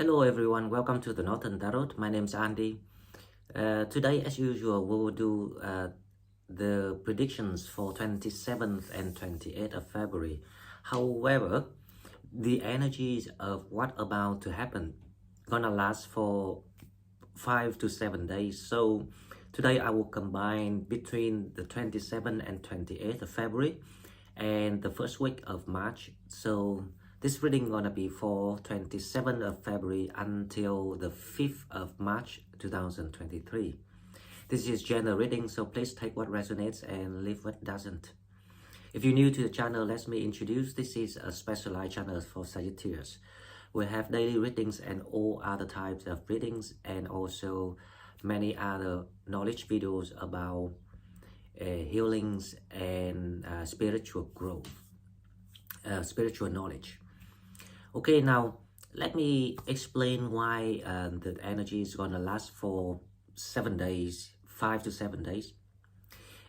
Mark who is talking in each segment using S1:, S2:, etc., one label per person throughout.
S1: Hello everyone, welcome to the Northern Tarot. My name is Andy. Today, as usual, we will do the predictions for 27th and 28th of February. However, the energies of what about to happen gonna last for 5 to 7 days. So today I will combine between the 27th and 28th of February and the first week of March. So this reading gonna be for 27th of February until the 5th of March 2023. This is general reading, so please take what resonates and leave what doesn't. If you're new to the channel, let me introduce. This is a specialized channel for Sagittarius. We have daily readings and all other types of readings, and also many other knowledge videos about healings and spiritual growth, spiritual knowledge. Okay, now let me explain why the energy is gonna last for 7 days, 5 to 7 days,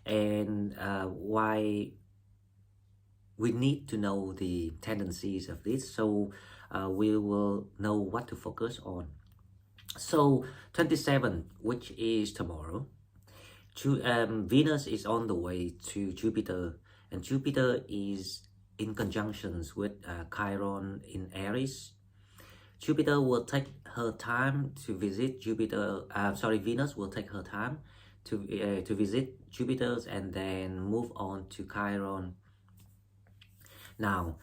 S1: and why we need to know the tendencies of this, so we will know what to focus on. So 27, which is tomorrow, Venus is on the way to Jupiter, and Jupiter is in conjunctions with Chiron in Aries. Jupiter will take her time to visit Venus will take her time to visit Jupiter's and then move on to Chiron. Now,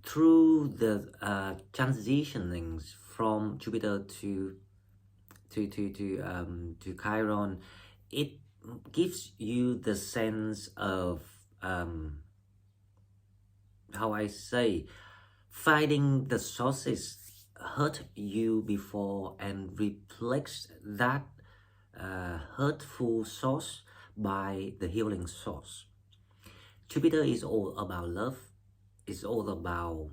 S1: through the transitionings from Jupiter to Chiron, it gives you the sense of how I say, finding the sources hurt you before and replace that hurtful source by the healing source. Jupiter is all about love, it's all about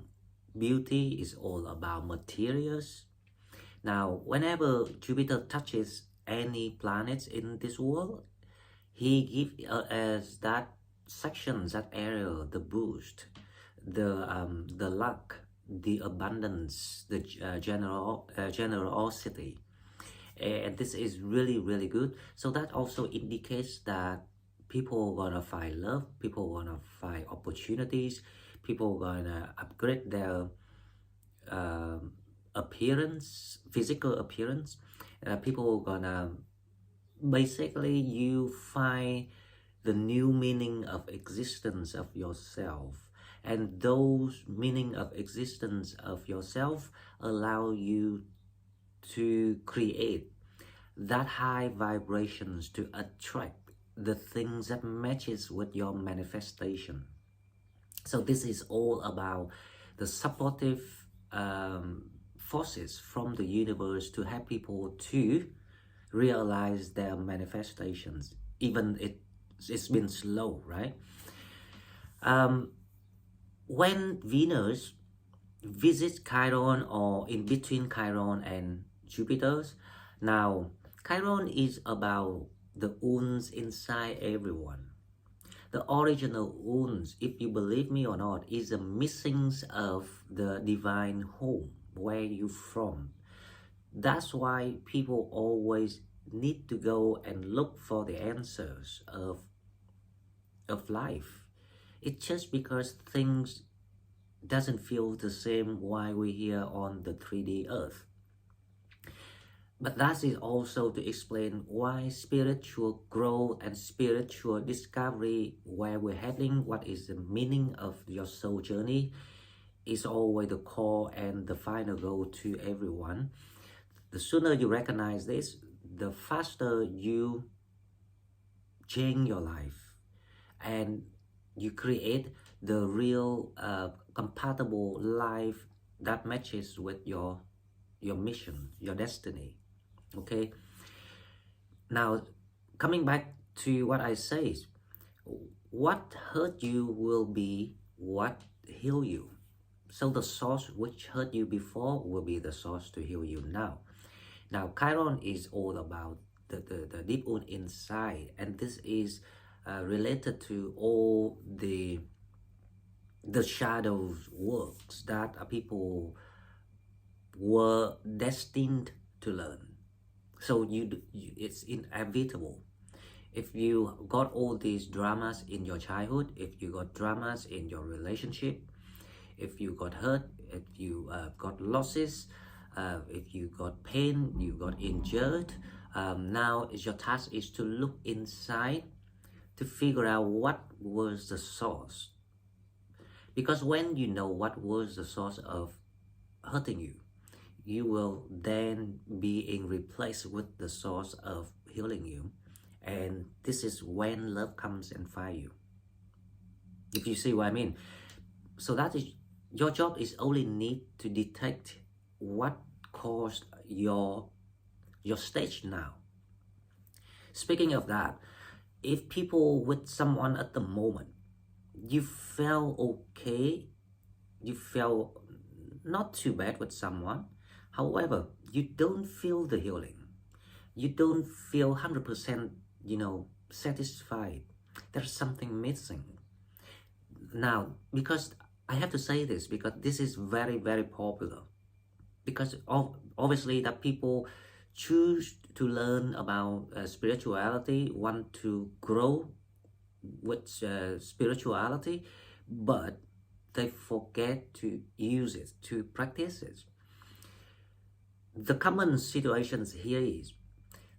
S1: beauty, it's all about materials. Now, whenever Jupiter touches any planets in this world, he gives us that section, that area, the boost, the luck, the abundance, the generosity, and this is really good. So that also indicates that people are gonna find love, people are gonna find opportunities, people are gonna upgrade their appearance, physical appearance. People are gonna basically, you find the new meaning of existence of yourself, and those meaning of existence of yourself allow you to create that high vibrations to attract the things that matches with your manifestation. So this is all about the supportive forces from the universe to help people to realize their manifestations, even it's been slow, right? When Venus visits Chiron, or in between Chiron and Jupiter's, now Chiron is about the wounds inside everyone. The original wounds, if you believe me or not, is a missings of the divine home, where you from. That's why people always need to go and look for the answers of life. It's just because things doesn't feel the same while we're here on the 3D earth. But that is also to explain why spiritual growth and spiritual discovery, where we're heading, what is the meaning of your soul journey, is always the core and the final goal to everyone. The sooner you recognize this, the faster you change your life and you create the real compatible life that matches with your mission, your destiny. Okay, now coming back to what I say, what hurt you will be what heal you. So the source which hurt you before will be the source to heal you now. Now Chiron is all about the deep wound inside, and this is related to all the shadows works that people were destined to learn. So it's inevitable. If you got all these dramas in your childhood, if you got dramas in your relationship, if you got hurt, if you got losses, if you got pain, you got injured, now your task is to look inside to figure out what was the source. Because when you know what was the source of hurting you, you will then be in replaced with the source of healing you. And this is when love comes and find you. If you see what I mean. So that is your job is only need to detect what caused your stage now. Speaking of that, if people with someone at the moment, you felt okay, you felt not too bad with someone, however, you don't feel the healing. You don't feel 100%, satisfied. There's something missing. Now, because I have to say this, because this is very, very popular. Because obviously that people choose to learn about spirituality, want to grow with spirituality, but they forget to use it, to practice it. The common situations here is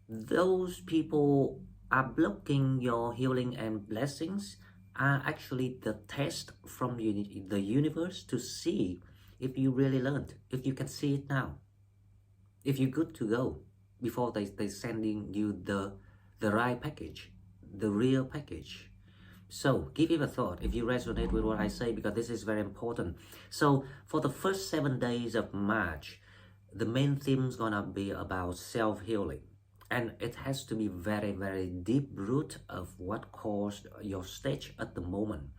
S1: those people are blocking your healing and blessings are actually the test from the universe to see if you really learned, if you can see it now, if you're good to go before they sending you the right package, the real package. So give it a thought if you resonate with what I say, because this is very important. So for the first 7 days of March, the main theme is gonna be about self-healing. And it has to be very, very deep root of what caused your stage at the moment.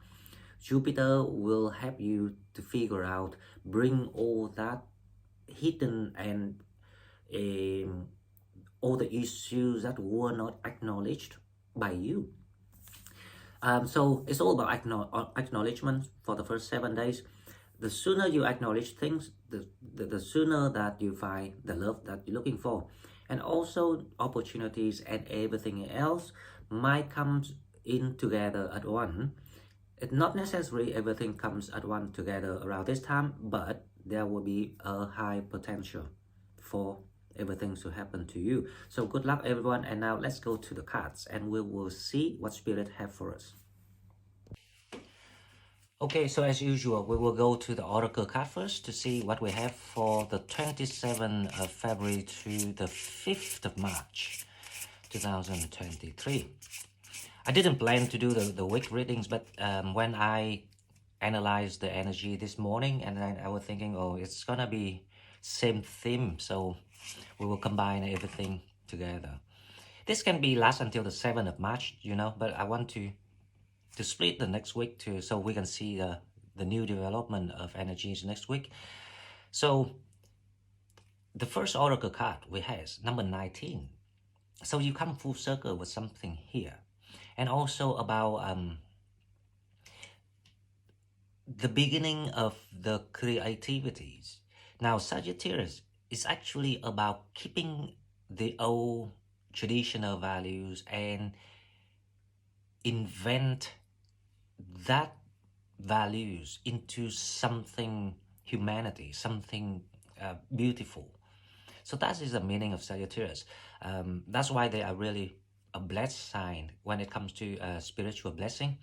S1: Jupiter will help you to figure out, bring all that hidden and all the issues that were not acknowledged by you. So it's all about acknowledgement for the first 7 days. The sooner you acknowledge things, the sooner that you find the love that you're looking for. And also opportunities and everything else might come in together at once. It's not necessary everything comes at once together around this time, but there will be a high potential for everything to happen to you. So good luck everyone, and now let's go to the cards and we will see what Spirit have for us. Okay, so as usual, we will go to the Oracle card first to see what we have for the 27th of February to the 5th of March, 2023. I didn't plan to do the week readings, but when I analyzed the energy this morning, and then I was thinking, oh, it's gonna be same theme, so we will combine everything together. This can be last until the 7th of March, but I want to split the next week so we can see the new development of energies next week. So the first oracle card we have number 19. So you come full circle with something here, and also about the beginning of the creativities. Now Sagittarius is actually about keeping the old traditional values and invent that values into something humanity, something beautiful. So that is the meaning of Sagittarius. That's why they are really a blessed sign when it comes to spiritual blessing.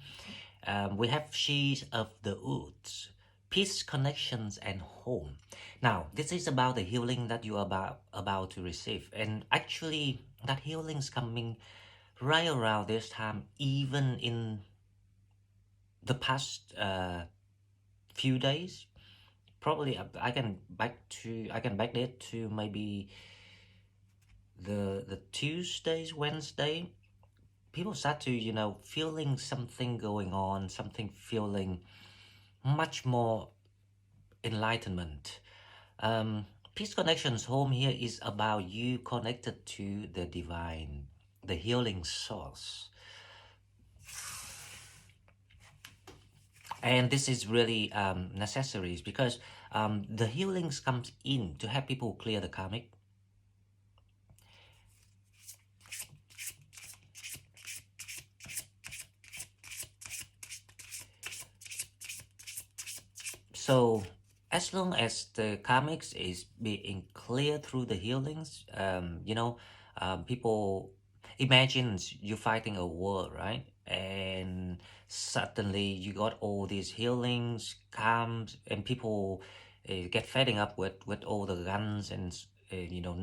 S1: We have She's of the Woods, peace, connections, and home. Now, this is about the healing that you are about to receive. And actually, that healing is coming right around this time, even in the past few days. Probably I can backdate to maybe the Tuesdays, Wednesday. People start to feeling something going on, something feeling much more enlightenment. Peace connections home here is about you connected to the divine, the healing source. And this is really necessary because The healings comes in to help people clear the karmic. So as long as the karmics is being clear through the healings, people imagine you fighting a war, right? And suddenly you got all these healings, calms, and people get fed up with all the guns and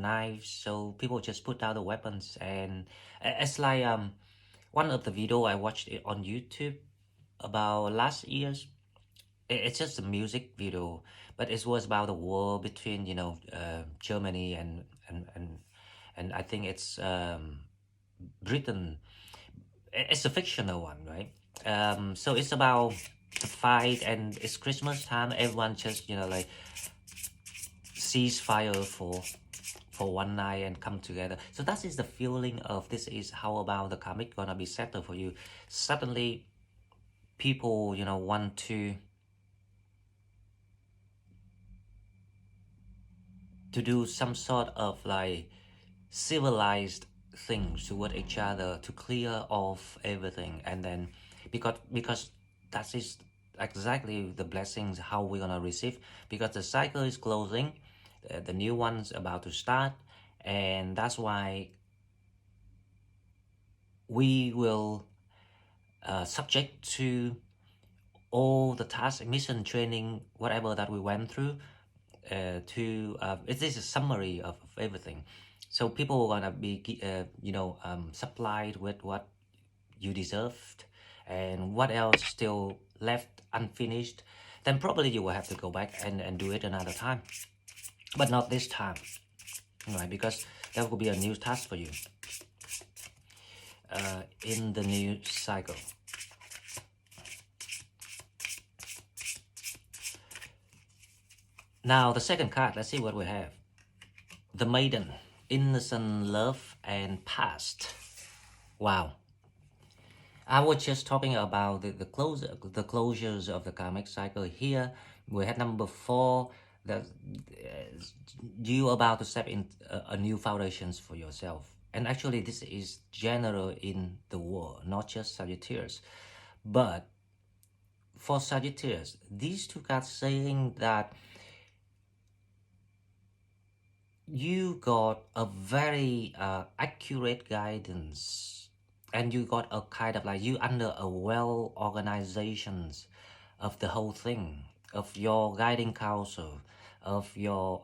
S1: knives. So people just put down the weapons, and it's like one of the video I watched it on YouTube about last year's. It's just a music video, but it was about the war between Germany and I think it's Britain. It's a fictional one, right? So it's about the fight, and it's Christmas time. Everyone just like cease fire for one night and come together. So that is the feeling of this is how about the karmic gonna be settled for you. Suddenly, people want to do some sort of like civilized things toward each other to clear off everything, and then because that is exactly the blessings how we're gonna receive, because the cycle is closing, the new one's about to start, and that's why we will subject to all the task, mission, training, whatever that we went through, it is a summary of everything. So people are gonna be supplied with what you deserved, and what else still left unfinished, then probably you will have to go back and do it another time, but not this time, right? Because there will be a new task for you in the new cycle. Now the second card, let's see what we have. The Maiden, innocent love and past. Wow. I was just talking about the closures of the karmic cycle. Here we had number 4, that you about to step in a new foundations for yourself. And actually this is general in the world, not just Sagittarius. But for Sagittarius, these two cards saying that you got a very accurate guidance, and you got a kind of like you under a well organizations of the whole thing, of your guiding council, of your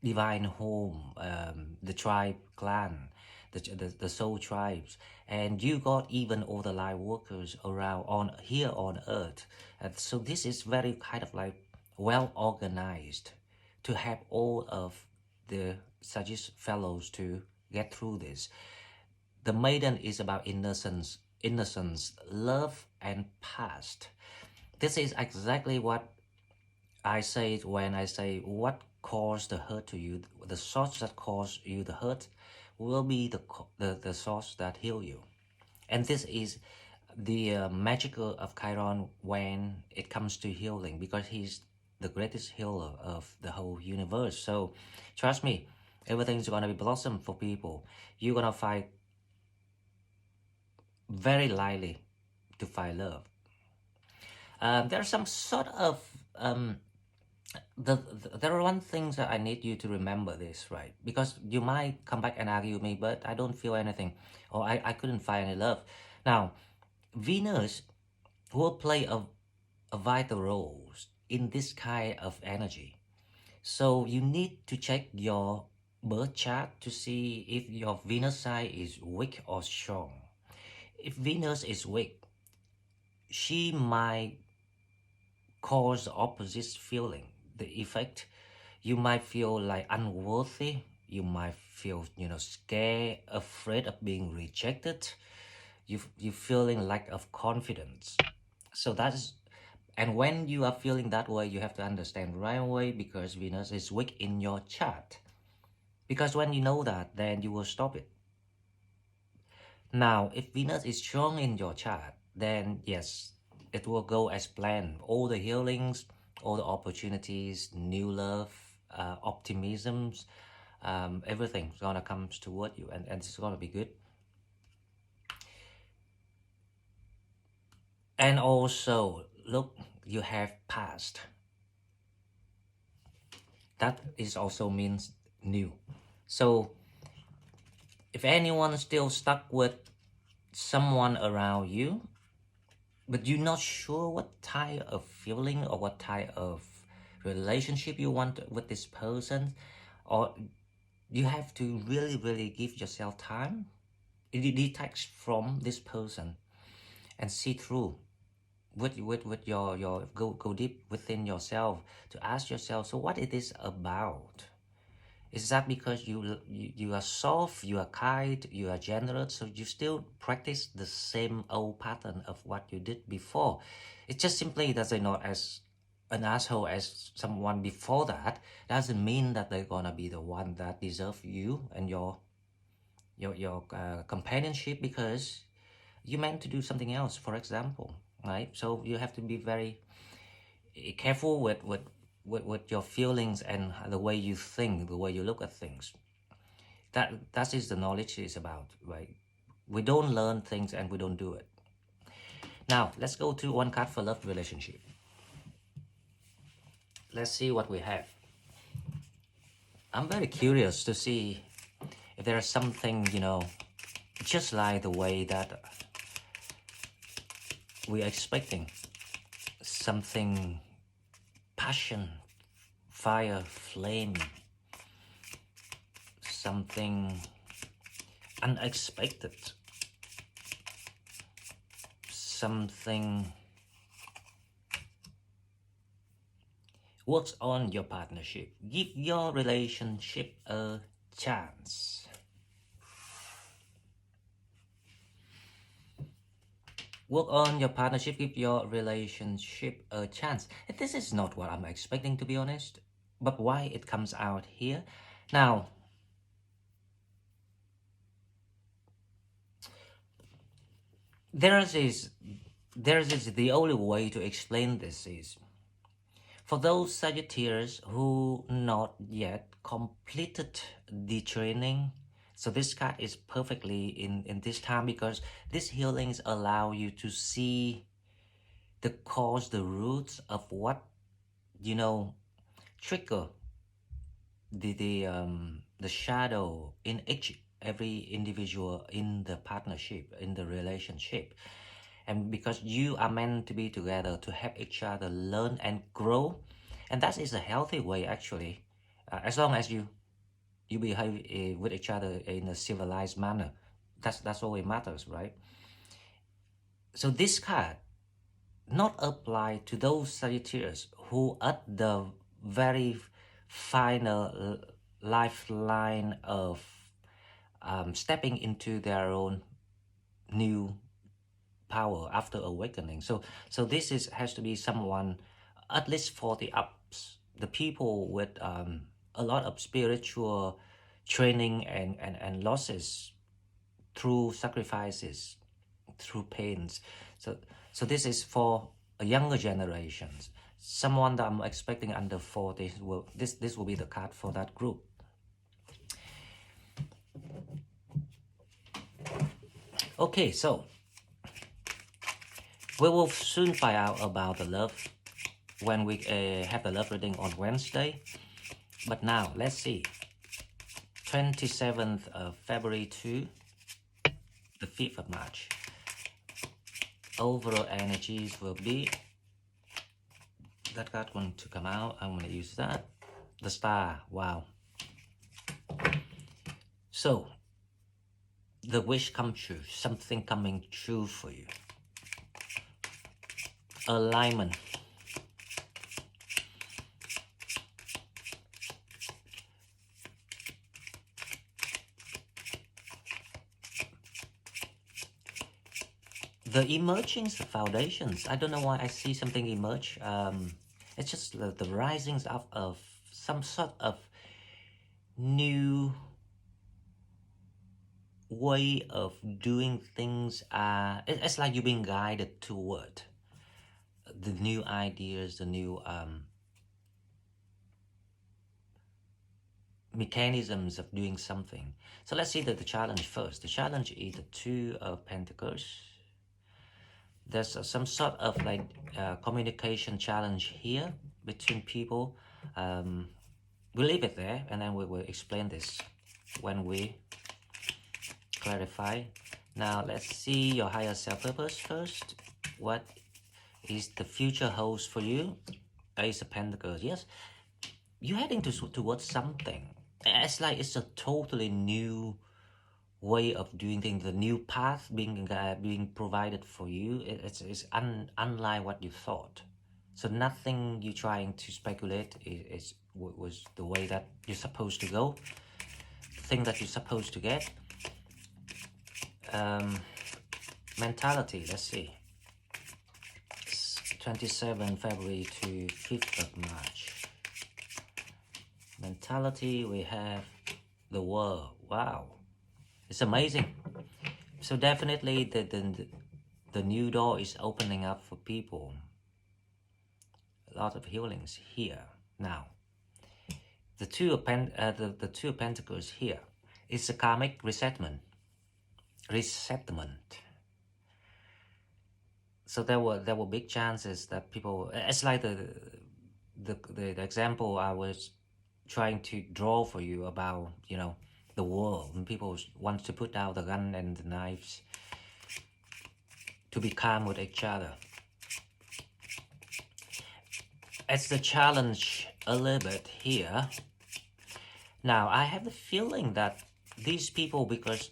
S1: divine home, the tribe clan, the soul tribes, and you got even all the light workers around on here on earth. And so this is very kind of like well organized to have all of the Sagittarius fellows to get through this. The Maiden is about innocence, love, and past. This is exactly what I say when I say what caused the hurt to you. The source that caused you the hurt will be the source that heal you. And this is the magical of Chiron when it comes to healing, because he's the greatest healer of the whole universe. So trust me, everything's gonna be blossom for people. You're gonna find very likely to find love. There's some sort of there are one things that I need you to remember this, right? Because you might come back and argue with me, but I don't feel anything, or I couldn't find any love. Now, Venus will play a vital role in this kind of energy. So you need to check your birth chart to see if your Venus side is weak or strong. If Venus is weak, she might cause the opposite feeling. The effect, you might feel like unworthy, you might feel scared, afraid of being rejected, you feeling lack of confidence. So that's, and when you are feeling that way, you have to understand right away, because Venus is weak in your chart. Because when you know that, then you will stop it. Now, if Venus is strong in your chart, then yes, it will go as planned. All the healings, all the opportunities, new love, optimisms, everything's gonna come toward you, and it's gonna be good. And also, look, you have past. That is also means new. So if anyone still stuck with someone around you, but you're not sure what type of feeling or what type of relationship you want with this person, or you have to really give yourself time, you detach from this person and see through with your go deep within yourself to ask yourself, so what it is about. Is that because you are soft, you are kind, you are generous, so you still practice the same old pattern of what you did before? It just simply doesn't not as an asshole as someone before that doesn't mean that they're gonna be the one that deserve you and your companionship, because you meant to do something else, for example, right? So you have to be very careful with your feelings and the way you think, the way you look at things. That is the knowledge is about, right? We don't learn things and we don't do it. Now let's go to one card for love relationship. Let's see what we have. I'm very curious to see if there's something, just like the way that we're expecting, something passion, fire, flame, something unexpected, something works on your partnership. Give your relationship a chance. Work on your partnership, give your relationship a chance. This is not what I'm expecting, to be honest, but why it comes out here. Now, the only way to explain this is, for those Sagittarius who not yet completed the training, so this card is perfectly in this time, because these healings allow you to see the cause, the roots of what, trigger the shadow in every individual in the partnership, in the relationship. And because you are meant to be together to help each other learn and grow, and that is a healthy way actually, as long as you behave with each other in a civilized manner. That's all it matters, right? So this card not apply to those Sagittarius who at the very final lifeline of stepping into their own new power after awakening. So this has to be someone at least 40 ups, the people with a lot of spiritual training and losses through sacrifices, through pains. So this is for a younger generations. Someone that I'm expecting under 40 will this will be the card for that group. Okay, so we will soon find out about the love when we have the love reading on Wednesday. But now let's see. 27th of February to the 5th of March. Overall energies will be, that card going to come out. I'm going to use that. The star. Wow. So the wish come true. Something coming true for you. Alignment. The emerging foundations. I don't know why I see something emerge. It's just the risings up of some sort of new way of doing things. It's like you're being guided toward the new ideas, the new mechanisms of doing something. So let's see the challenge first. The challenge is the Two of Pentacles. There's some sort of like communication challenge here between people. We'll leave it there and then we will explain this when we clarify. Now let's see your higher self purpose first. What is the future holds for you? Ace of Pentacles. Yes, you're heading towards something. It's like it's a totally new way of doing things, the new path being provided for you. It's unlike what you thought. So nothing you're trying to speculate was the way that you're supposed to go, the thing that you're supposed to get. Mentality, let's see. 27 February to 5th of March. Mentality, we have the world. Wow, it's amazing. So definitely the new door is opening up for people. A lot of healings here. Now, the Two of Pentacles here is a karmic resettlement. So there were big chances that people. It's like the example I was trying to draw for you about, you know, the world, and people want to put down the gun and the knives to be calm with each other. It's the challenge a little bit here. Now I have the feeling that these people, because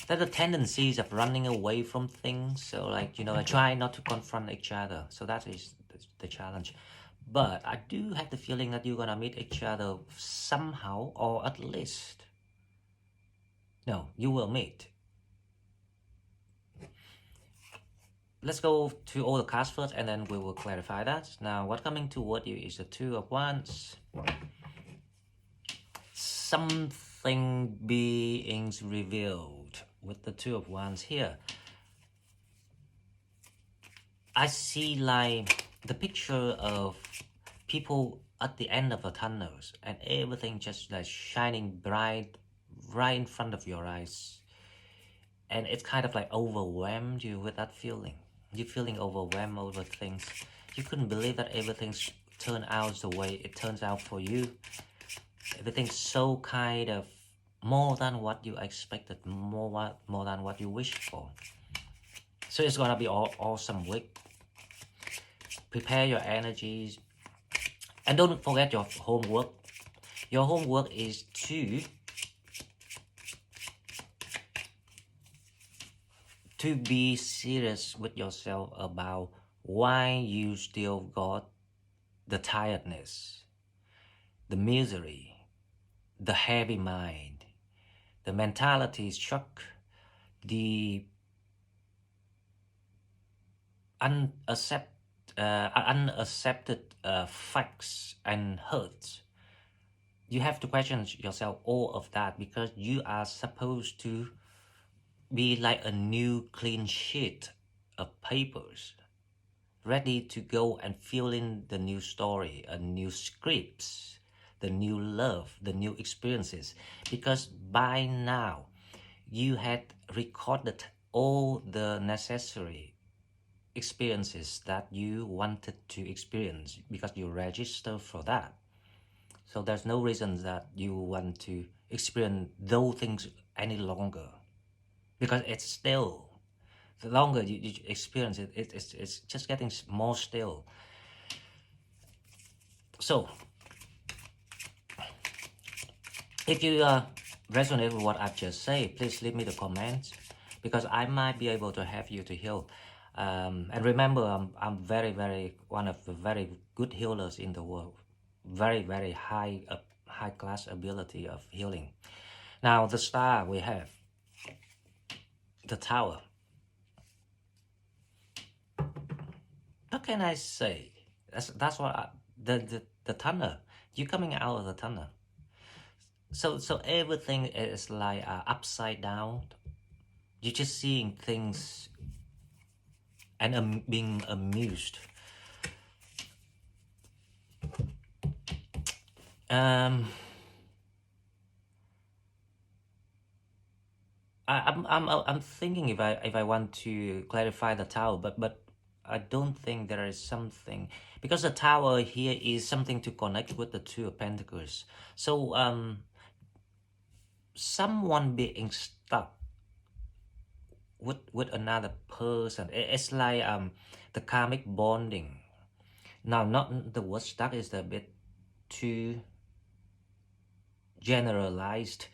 S1: there are tendencies of running away from things, so like, you know, I try not to confront each other. So that is the challenge. But I do have the feeling that you're gonna meet each other somehow, or at least, no, you will meet. Let's go to all the cards first and then we will clarify that. Now, what's coming toward you is the Two of Wands. Something being revealed with the Two of Wands here. I see like the picture of people at the end of the tunnels and everything just like shining bright right in front of your eyes. And it's kind of like overwhelmed you with that feeling. You're feeling overwhelmed over things. You couldn't believe that everything's turned out the way it turns out for you. Everything's so kind of more than what you expected, more than what you wished for. So it's gonna be awesome week. Prepare your energies. And don't forget your homework. Your homework is to be serious with yourself about why you still got the tiredness, the misery, the heavy mind, the mentality shock, the unaccepted facts and hurts. You have to question yourself all of that, because you are supposed to be like a new clean sheet of papers, ready to go and fill in the new story, a new scripts, the new love, the new experiences. Because by now, you had recorded all the necessary experiences that you wanted to experience, because you registered for that. So there's no reason that you want to experience those things any longer. Because it's still, the longer you experience it, it's just getting more still. So, if you resonate with what I've just said, please leave me the comments, because I might be able to help you to heal. And remember, I'm very one of the very good healers in the world. Very high class ability of healing. Now the star we have. The Tower. What can I say? That's what the tunnel. You're coming out of the tunnel. So everything is like upside down. You're just seeing things and being amused. Um, I'm thinking if I want to clarify the tower, but I don't think there is something, because the tower here is something to connect with the Two of Pentacles. So someone being stuck with another person. It's like the karmic bonding. Now, not the word stuck is a bit too generalized.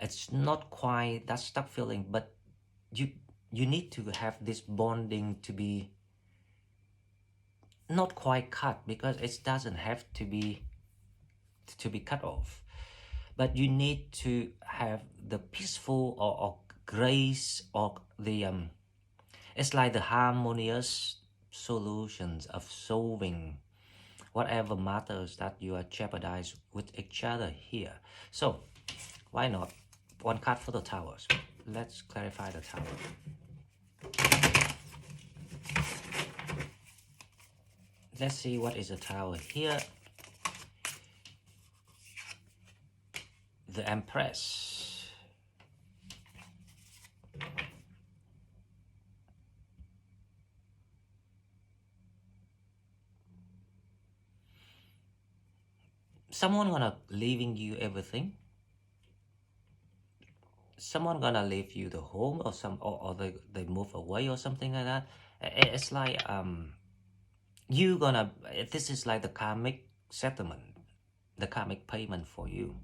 S1: It's not quite that stuck feeling, but you you need to have this bonding to be not quite cut, because it doesn't have to be cut off, but you need to have the peaceful or grace or the it's like the harmonious solutions of solving whatever matters that you are jeopardized with each other here. So why not one card for the towers? Let's clarify the tower. Let's see what is the tower here. The Empress. Someone gonna leaving you everything. Someone gonna leave you the home, or they move away or something like that. It's like you gonna, this is like the karmic settlement, the karmic payment for you.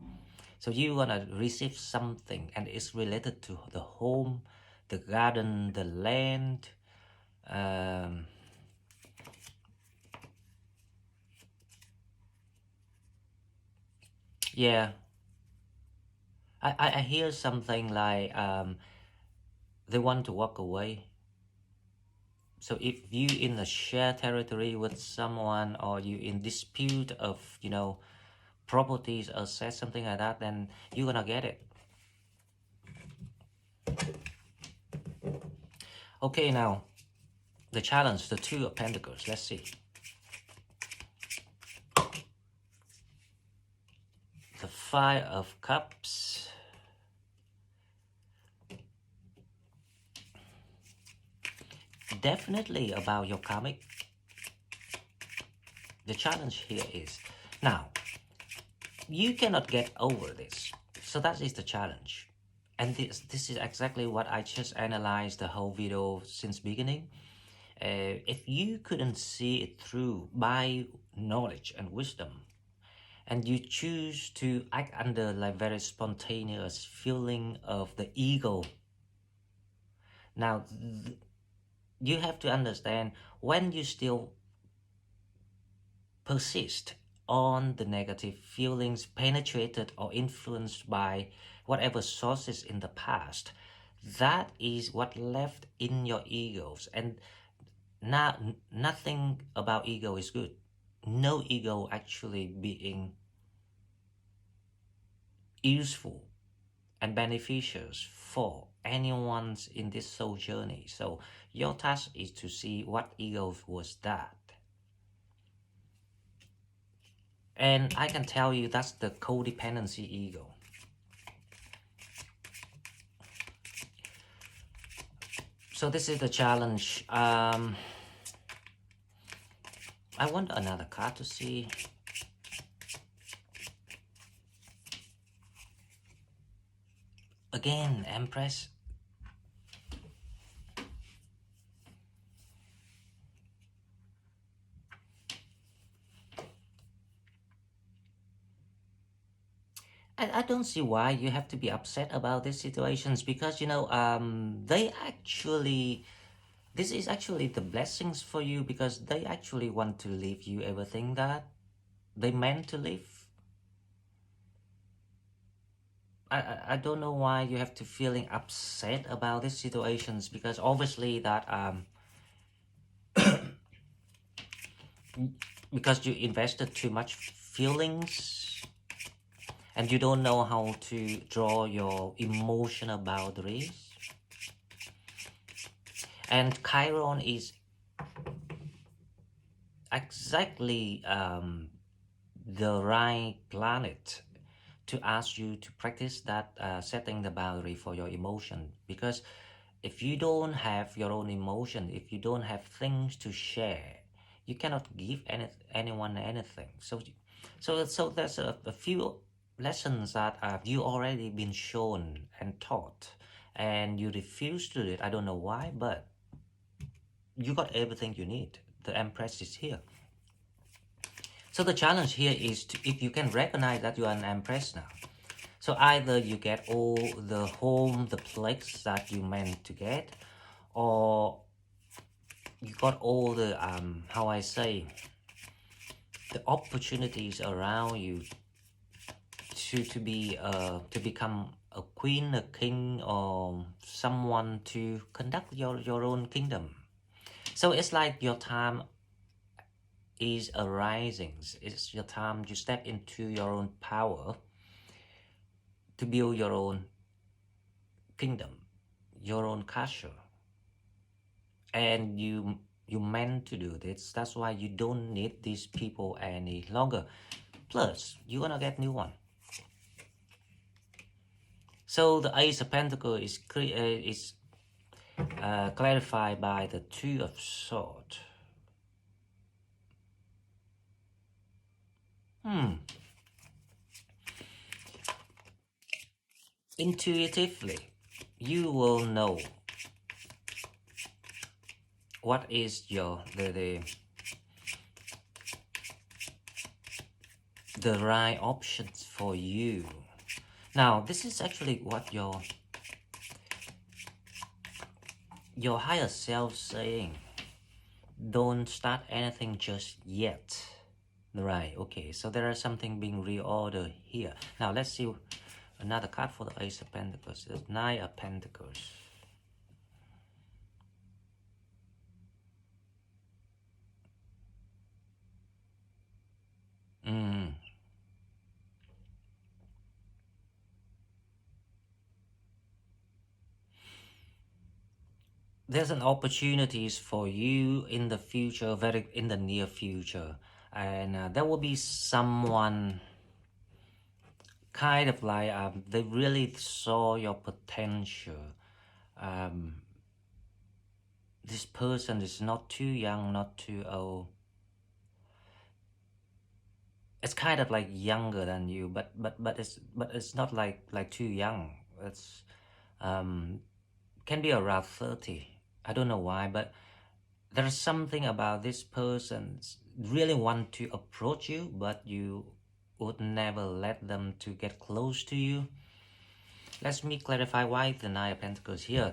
S1: So you gonna receive something, and it's related to the home, the garden, the land. Yeah, I hear something like they want to walk away. So if you in a shared territory with someone, or you in dispute of, properties, assets, something like that, then you're gonna get it. Okay, now the challenge, the Two of Pentacles. Let's see. The Five of Cups. Definitely about your karmic. The challenge here is, now, you cannot get over this. So that is the challenge. And this is exactly what I just analyzed the whole video since beginning. If you couldn't see it through by knowledge and wisdom, and you choose to act under like very spontaneous feeling of the ego, now you have to understand, when you still persist on the negative feelings, penetrated or influenced by whatever sources in the past, that is what left in your egos. And now nothing about ego is good. No ego actually being useful and beneficial for anyone in this soul journey. So your task is to see what ego was that. And I can tell you that's the codependency ego. So this is the challenge. I want another card to see. Again, Empress. I don't see why you have to be upset about these situations, because they actually, this is actually the blessings for you, because they actually want to leave you everything that they meant to leave. I don't know why you have to feeling upset about these situations, because obviously that because you invested too much feelings, and you don't know how to draw your emotional boundaries. And Chiron is exactly the right planet to ask you to practice that setting the boundary for your emotion. Because if you don't have your own emotion, if you don't have things to share, you cannot give anyone anything. So there's a few lessons that you already been shown and taught, and you refuse to do it. I don't know why, but you got everything you need. The Empress is here. So the challenge here is to, if you can recognize that you are an Empress now. So either you get all the home, the place that you meant to get, or you got all the how I say, the opportunities around you to become a queen, a king, or someone to conduct your own kingdom. So it's like your time is arising. It's your time to step into your own power to build your own kingdom, your own castle. And you meant to do this. That's why you don't need these people any longer. Plus, you're gonna get new one. So the Ace of Pentacles is clarified by the Two of Swords. Intuitively, you will know what is the right options for you. Now, this is actually what your higher self saying. Don't start anything just yet. Right, okay, so there is something being reordered here. Now let's see another card for the Ace of Pentacles. The Nine of Pentacles. There's an opportunities for you in the future, very in the near future, and there will be someone kind of like they really saw your potential. This person is not too young, not too old. It's kind of like younger than you, but it's not like too young. It's can be around 30. I don't know why, but there's something about this person really want to approach you, but you would never let them to get close to you. Let me clarify why the Nine of Pentacles here,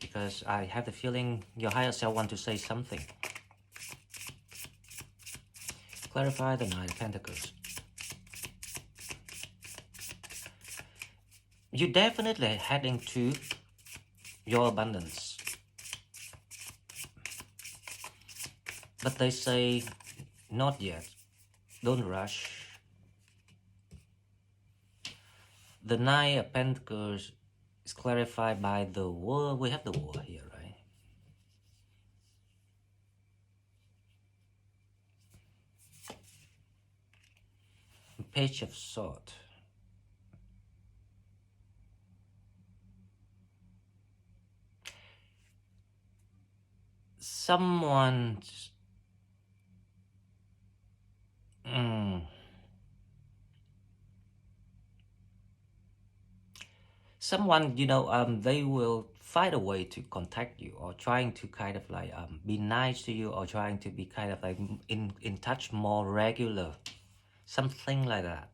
S1: because I have the feeling your higher self want to say something. Clarify the Nine of Pentacles. You're definitely heading to your abundance. But they say, not yet. Don't rush. The Nine of Pentacles is clarified by the World. We have the World here, right? Page of Swords. Someone's someone, they will find a way to contact you, or trying to kind of like be nice to you, or trying to be kind of like in touch more regular, something like that.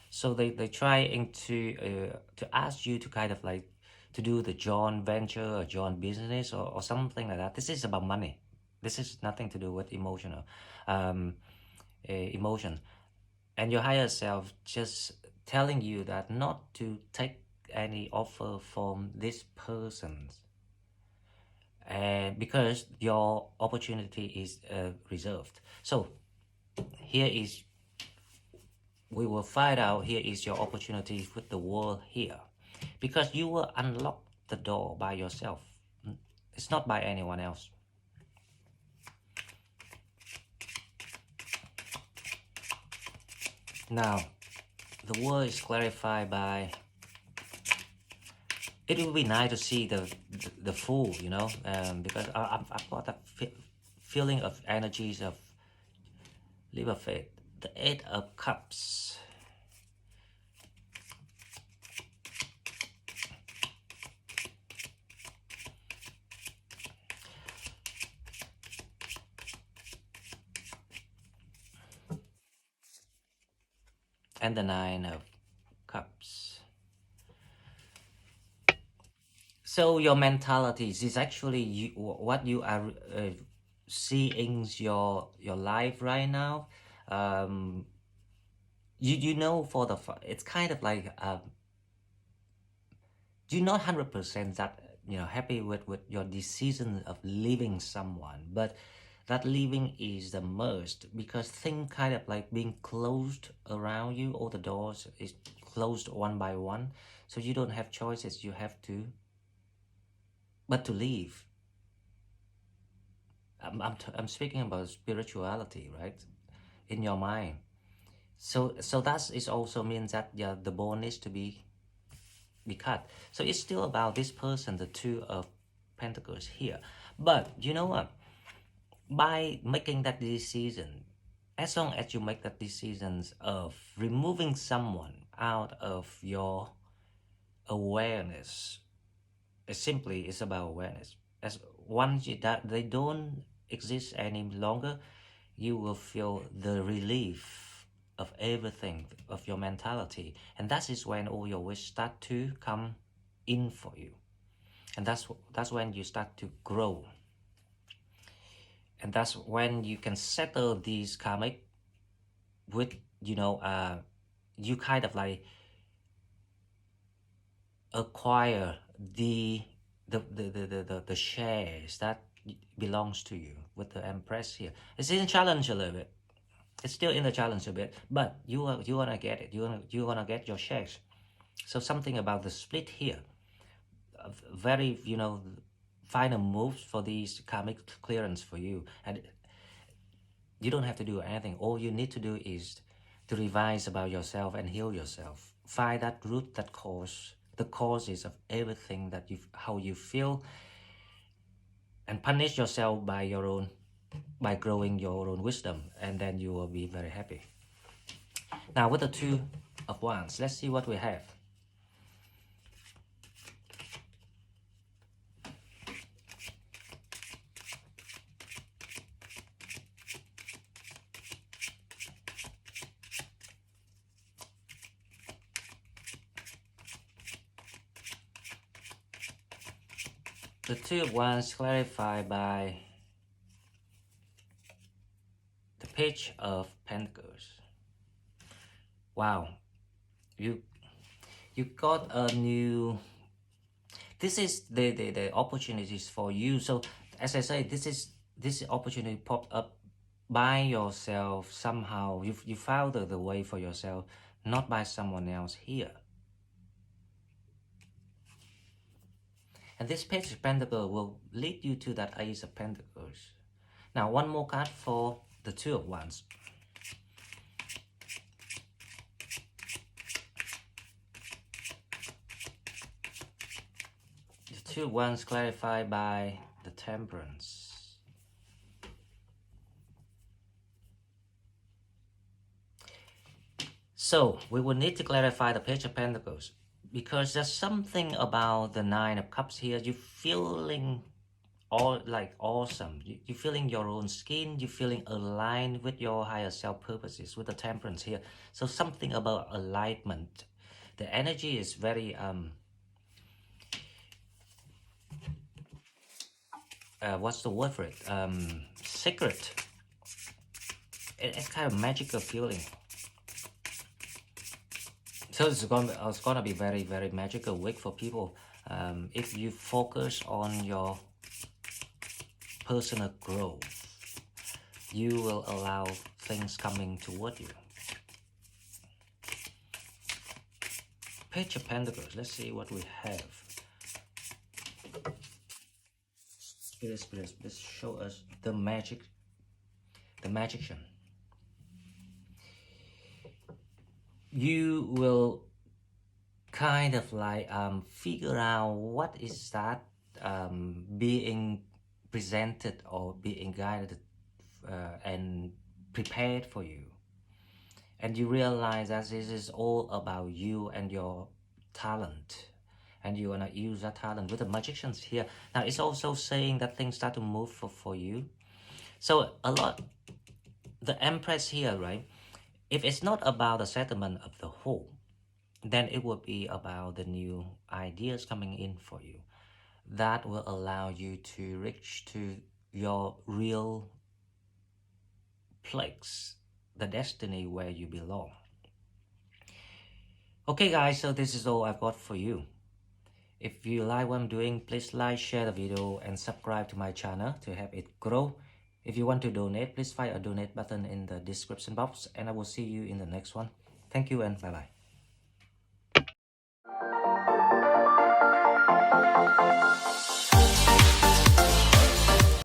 S1: So they trying to ask you to kind of like to do the joint venture or joint business, or something like that. This is about money. This is nothing to do with emotion. And your higher self just telling you that not to take any offer from this person, and because your opportunity is reserved. So here is, we will find out, here is your opportunity with the World here, because you will unlock the door by yourself. It's not by anyone else. Now, the word is clarified by, it will be nice to see the Fool, you know, because I've got that feeling of energies of leap of faith. The Eight of Cups. And the Nine of Cups. So your mentality is actually what you are seeing your life right now. Um, you know for the it's kind of like you're not 100% that happy with your decision of leaving someone, but that leaving is the most, because things kind of like being closed around you. All the doors is closed one by one, so you don't have choices. You have to but to leave. I'm speaking about spirituality, right? In your mind. So that is also means that, yeah, the bone needs to be cut. So it's still about this person, the Two of Pentacles here. But you know what? By making that decision, as long as you make that decisions of removing someone out of your awareness, it simply is about awareness. As once that they don't exist any longer, you will feel the relief of everything, of your mentality, and that is when all your wishes start to come in for you, and that's when you start to grow, and that's when you can settle these karmic with you kind of like acquire the shares that belongs to you with the Empress here. It's in challenge a little bit. It's still in the challenge a bit, but you wanna get it. You wanna get your shares. So something about the split here, very final moves for these karmic clearance for you, and you don't have to do anything. All you need to do is to revise about yourself and heal yourself. Find that root, that cause, the causes of everything that how you feel, and punish yourself by growing your own wisdom, and then you will be very happy. Now with the Two of Wands, let's see what we have. The Two of Wands clarified by the Page of Pentacles. Wow, you got a new, this is the opportunities for you. So as I say, this opportunity popped up by yourself somehow. You found the way for yourself, not by someone else here. And this Page of Pentacles will lead you to that Ace of Pentacles. Now one more card for the Two of Wands. The Two of Wands clarified by the Temperance. So we will need to clarify the Page of Pentacles, because there's something about the Nine of Cups here. You're feeling awesome. You're feeling your own skin. You're feeling aligned with your higher self purposes with the Temperance here. So something about alignment. The energy is very what's the word for it? Secret. It's kind of magical feeling. So it's gonna be very, very magical week for people. If you focus on your personal growth, you will allow things coming toward you. Page of Pentacles. Let's see what we have. Spirit, let's show us the magic, the magician. you will kind of like figure out what is that being presented or being guided and prepared for you. And you realize that this is all about you and your talent. And you want to use that talent with the magicians here. Now, it's also saying that things start to move for you. So a lot, the Empress here, right? If it's not about the settlement of the whole, then it will be about the new ideas coming in for you. That will allow you to reach to your real place, the destiny where you belong. Okay guys, so this is all I've got for you. If you like what I'm doing, please like, share the video and subscribe to my channel to help it grow. If you want to donate, please find a donate button in the description box and I will see you in the next one. Thank you and bye bye.